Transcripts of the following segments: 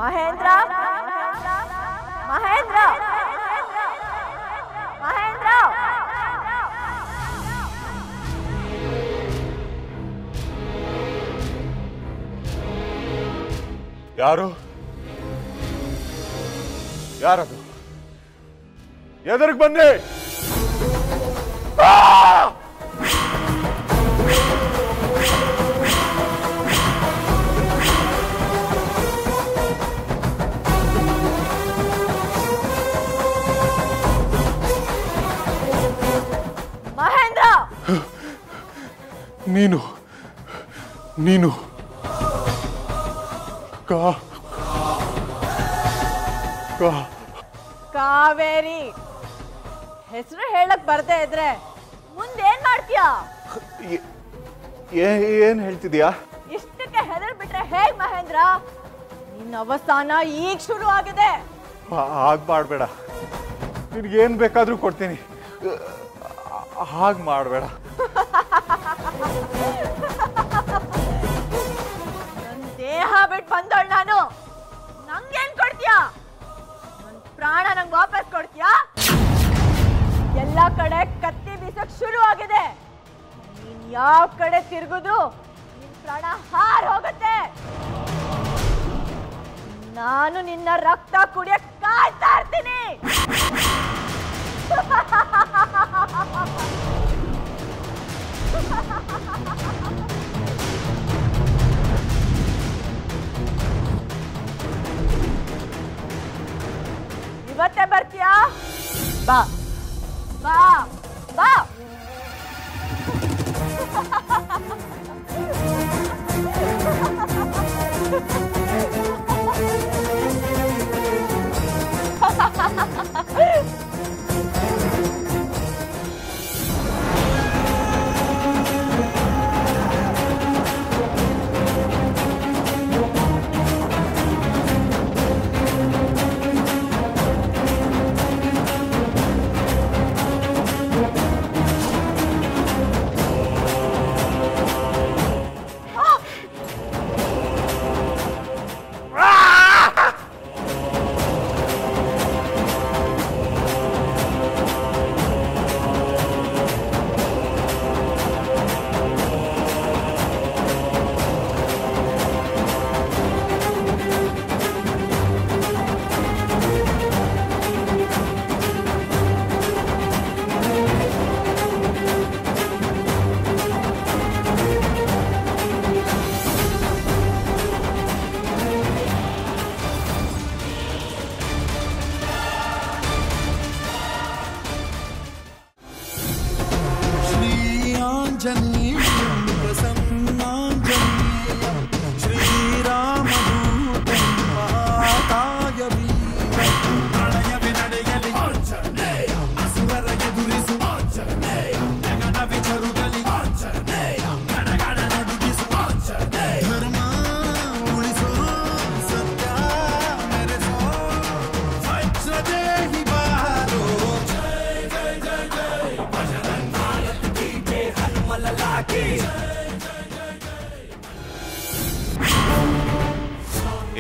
ಮಹೇಂದ್ರ ಮಹೇಂದ್ರ ಮಹೇಂದ್ರ ಯಾರು ಯಾರದು ಎದುರಿಗೆ ಬನ್ನಿ ಮಹೇಂದ್ರ ನೀನು ನೀನು ಕಾವೇರಿ ಹೆಸರು ಹೇಳಕ್ ಬರ್ದೇ ಇದ್ರೆ ಮುಂದೇನ್ ಮಾಡ್ತೀಯಾ? ಏನ್ ಹೇಳ್ತಿದ್ಯಾ? ಇಷ್ಟಕ್ಕೆ ಹೆದರ್ ಬಿಟ್ರೆ ಹೇಗ್ ಮಹೇಂದ್ರ? ನಿನ್ನ ಅವಸಾನ ಈಗ ಶುರು ಆಗಿದೆ. ಹಾಗ್ ಮಾಡ್ಬೇಡ, ನಿನ್ಗೇನ್ ಬೇಕಾದ್ರೂ ಕೊಡ್ತೀನಿ, ಹಾಗ್ ಮಾಡ್ಬೇಡ. ನನ್ ದೇಹ ಬಿಟ್ಟು ಬಂದೋಳ್ ನಾನು, ನಂಗೇನ್ ಕೊಡ್ತೀಯಾ? ನನ್ ಪ್ರಾಣ ನಂಗೆ ವಾಪಸ್ ಕೊಡ್ತೀಯಾ? ಎಲ್ಲ ಕಡೆ ಕತ್ತಿ ಬೀಸಕ್ ಶುರು ಆಗಿದೆ. ನೀನ್ ಯಾವ ಕಡೆ ತಿರುಗುದು ನಿನ್ ಪ್ರಾಣ ಹಾರ್ ಹೋಗುತ್ತೆ. ನಾನು ನಿನ್ನ ರಕ್ತ ಕುಡಿಯಕ್ ಕಾಯ್ತಾ ಇರ್ತೀನಿ. ಇವತ್ತೇ ಬರ್ತೀಯಾ? ಬಾ ಬಾ ಬಾ.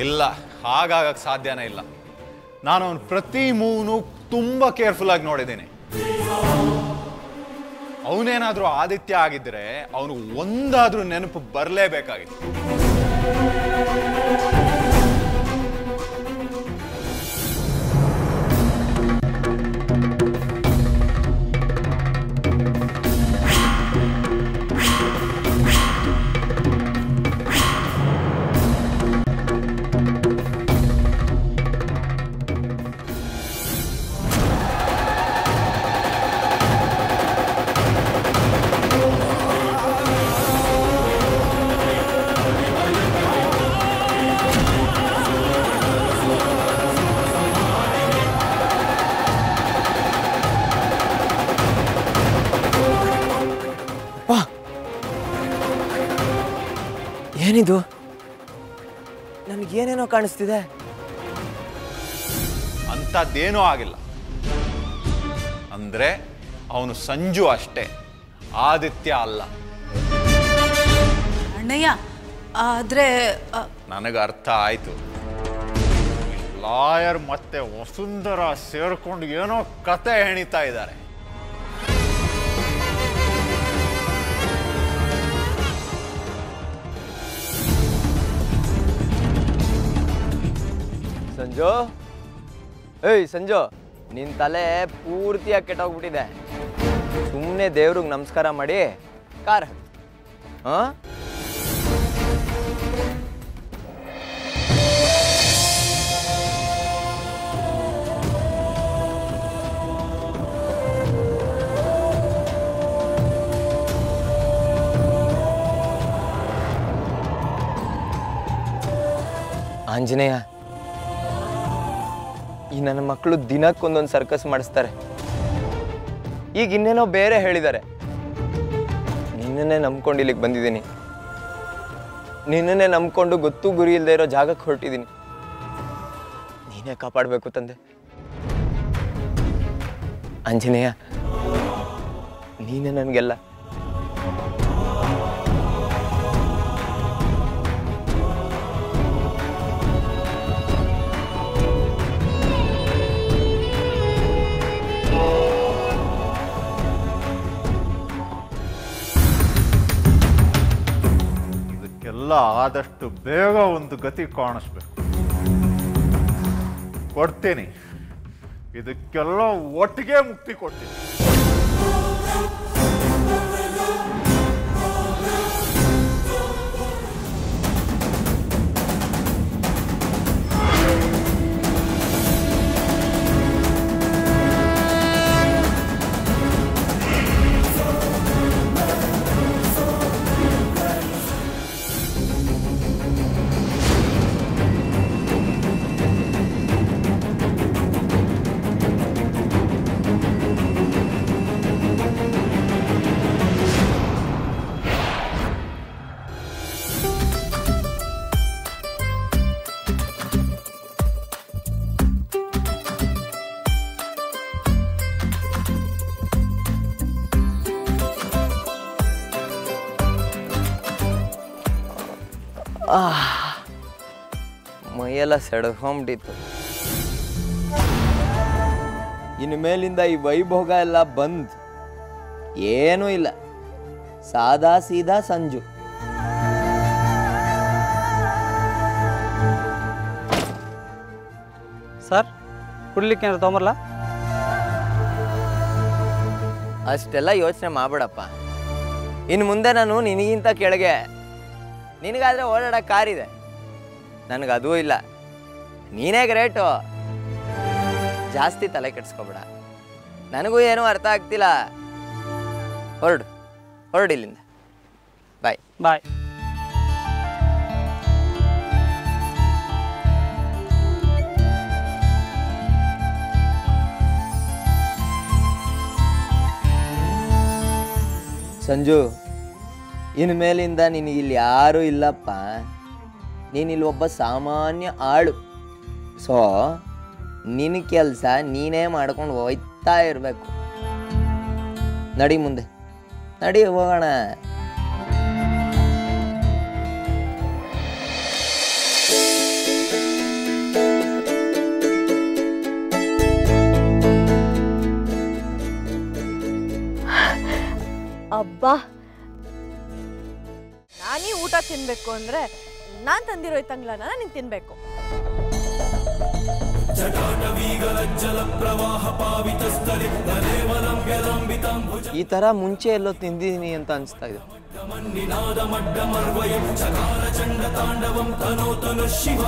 ಇಲ್ಲ, ಹಾಗಾಗಕ್ಕೆ ಸಾಧ್ಯನೇ ಇಲ್ಲ. ನಾನು ಅವನ ಪ್ರತಿ ಮೂವ್ನು ತುಂಬಾ ಕೇರ್ಫುಲ್ ಆಗಿ ನೋಡಿದ್ದೀನಿ. ಅವನೇನಾದ್ರೂ ಆದಿತ್ಯ ಆಗಿದ್ರೆ ಅವನು ಒಂದಾದ್ರೂ ನೆನಪು ಬರಲೇಬೇಕಾಗಿತ್ತು. ಏನಿದು? ನನಗೇನೇನೋ ಕಾಣಿಸ್ತಿದೆ. ಅಂಥದ್ದೇನೂ ಆಗಿಲ್ಲ. ಅಂದ್ರೆ ಅವನು ಸಂಜು ಅಷ್ಟೇ, ಆದಿತ್ಯ ಅಲ್ಲ. ಅಣ್ಣಯ್ಯ, ಆದ್ರೆ ನನಗೆ ಅರ್ಥ ಆಯ್ತು. ಲಾಯರ್ ಮತ್ತೆ ವಸುಂಧರ ಸೇರ್ಕೊಂಡು ಏನೋ ಕತೆ ಹೆಣಿತಾ ಇದ್ದಾರೆ. ಸಂಜು, ಏಯ್ ಸಂಜು, ನಿನ್ನ ತಲೆ ಪೂರ್ತಿಯಾಗಿ ಕೆಟ್ಟೋಗ್ಬಿಟ್ಟಿದೆ. ಸುಮ್ಮನೆ ದೇವ್ರಿಗೆ ನಮಸ್ಕಾರ ಮಾಡಿ ಕಾರ್ ಹಾಂ. ಆಂಜನೇಯ, ಈ ನನ್ನ ಮಕ್ಕಳು ದಿನಕ್ಕೊಂದೊಂದು ಸರ್ಕಸ್ ಮಾಡಿಸ್ತಾರೆ. ಈಗ ಇನ್ನೇನೋ ಬೇರೆ ಹೇಳಿದ್ದಾರೆ. ನಿನ್ನನ್ನೇ ನಂಬ್ಕೊಂಡು ಇಲ್ಲಿಗೆ ಬಂದಿದ್ದೀನಿ. ನಿನ್ನನ್ನೇ ನಂಬ್ಕೊಂಡು ಗೊತ್ತು ಗುರಿ ಇಲ್ಲದೆ ಇರೋ ಜಾಗಕ್ಕೆ ಹೊರಟಿದ್ದೀನಿ. ನೀನೇ ಕಾಪಾಡಬೇಕು ತಂದೆ. ಆಂಜನೇಯ, ನೀನೇ ನನಗೆಲ್ಲ. ಆದಷ್ಟು ಬೇಗ ಒಂದು ಗತಿ ಕಾಣಿಸ್ಬೇಕು. ಕೊಡ್ತೀನಿ, ಇದಕ್ಕೆಲ್ಲ ಒಟ್ಟಿಗೆ ಮುಕ್ತಿ ಕೊಡ್ತೀನಿ. ಮೈಯೆಲ್ಲ ಸೆಡ್ಕೊಂಬಿಟ್ಟಿತ್ತು. ಇನ್ನು ಮೇಲಿಂದ ಈ ವೈಭೋಗ ಎಲ್ಲ ಬಂದ್ ಏನೂ ಇಲ್ಲ. ಸಾದಾ ಸೀದಾ ಸಂಜು. ಸರ್, ಕುಡ್ಲಿಕ್ಕೆ ಏನಾರು ತೊಗೊಂಬರಲ್ಲ? ಅಷ್ಟೆಲ್ಲ ಯೋಚನೆ ಮಾಡ್ಬೇಡಪ್ಪ. ಇನ್ನು ಮುಂದೆ ನಾನು ನಿನಗಿಂತ ಕೆಳಗೆ. ನಿನಗಾದ್ರೆ ಓಡಾಡೋ ಕಾರಿದೆ, ನನಗದೂ ಇಲ್ಲ. ನೀನೇ ಗ್ರೇಟು. ಜಾಸ್ತಿ ತಲೆ ಕೆಡ್ಸ್ಕೊಬೇಡ. ನನಗೂ ಏನೂ ಅರ್ಥ ಆಗ್ತಿಲ್ಲ. ಹೊರಡು ಇಲ್ಲಿಂದ. ಬಾಯ್ ಬಾಯ್. ಸಂಜು, ಇನ್ನು ಮೇಲಿಂದ ನಿನಗಿಲ್ಲಿ ಯಾರೂ ಇಲ್ಲಪ್ಪ. ನೀನಿಲ್ಲಿ ಒಬ್ಬ ಸಾಮಾನ್ಯ ಆಳು. ಸೊ ನಿನ್ನ ಕೆಲಸ ನೀನೇ ಮಾಡ್ಕೊಂಡು ಹೋಯ್ತಾ ಇರಬೇಕು. ನಡಿ ಮುಂದೆ, ನಡಿ ಹೋಗೋಣ. ಅಬ್ಬಾ, ನಾನೀ ಊಟ ತಿನ್ಬೇಕು ಅಂದ್ರೆ ನಾನ್ ತಂದಿರೋ ಈ ತಂಗ್ಳನ ನೀನ್ ತಿನ್ಬೇಕು. ಈ ತರ ಮುಂಚೆ ಎಲ್ಲೋ ತಿಂದಿದ್ದೀನಿ ಅಂತ ಅನ್ಸ್ತಾ ಇದೆ. ಶಿವ